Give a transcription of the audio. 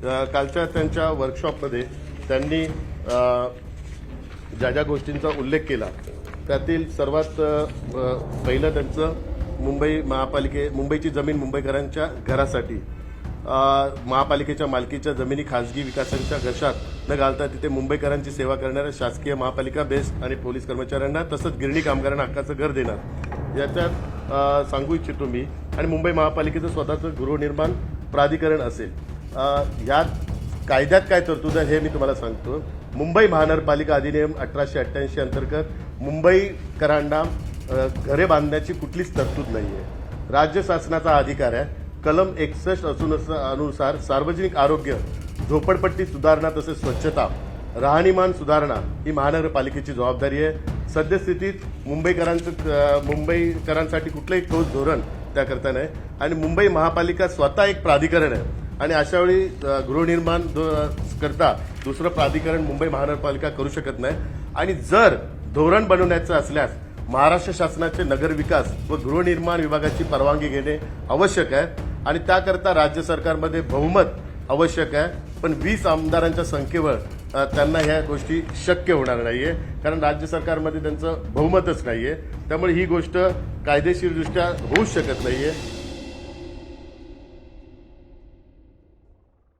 कालच्या त्यांच्या वर्कशॉपमध्ये त्यांनी ज्या ज्या गोष्टींचा उल्लेख केला त्यातील सर्वात पहिलं त्यांचं मुंबईची जमीन मुंबईकरांच्या घरासाठी महापालिकेच्या मालकीच्या जमिनी खासगी विकासांच्या घशात न घालता तिथे मुंबईकरांची सेवा करणाऱ्या शासकीय महापालिका बेस्ट आणि पोलीस कर्मचाऱ्यांना तसंच गिरणी कामगारांना हक्काचं घर देणार याच्यात सांगू इच्छितो मी। आणि मुंबई महापालिकेचं स्वतःचं गृहनिर्माण प्राधिकरण असेल। यात कायद्यात काय तरतूद आहे हे मी तुम्हाला सांगतो। मुंबई महानगरपालिका अधिनियम 1888 अंतर्गत मुंबईकरांना घरे बांधण्याची कुठलीच तरतूद नाहीये। राज्य शासनाचा अधिकार आहे। कलम 61 अनुसार सार्वजनिक आरोग्य, झोपडपट्टी सुधारणा तसेच स्वच्छता, राहणीमान सुधारणा ही महानगरपालिकेची जबाबदारी आहे। सद्यस्थितीत मुंबईकरांसाठी कुठलंही ठोस धोरण त्याकरता नाही आणि मुंबई महापालिका स्वतः एक प्राधिकरण आहे आणि अशावेळी गृहनिर्माण करता दुसरं प्राधिकरण मुंबई महानगरपालिका करू शकत नाही। आणि जर धोरण बनवण्याचं असल्यास महाराष्ट्र शासनाचे नगरविकास व गृहनिर्माण विभागाची परवानगी घेणे आवश्यक आहे आणि त्याकरता राज्य सरकारमध्ये बहुमत आवश्यक आहे। पण 20 आमदारांच्या संख्येवर त्यांना ह्या गोष्टी शक्य होणार नाहीये कारण राज्य सरकारमध्ये त्यांचं बहुमतच नाहीये। त्यामुळे ही गोष्ट कायदेशीरदृष्ट्या होऊच शकत नाहीये।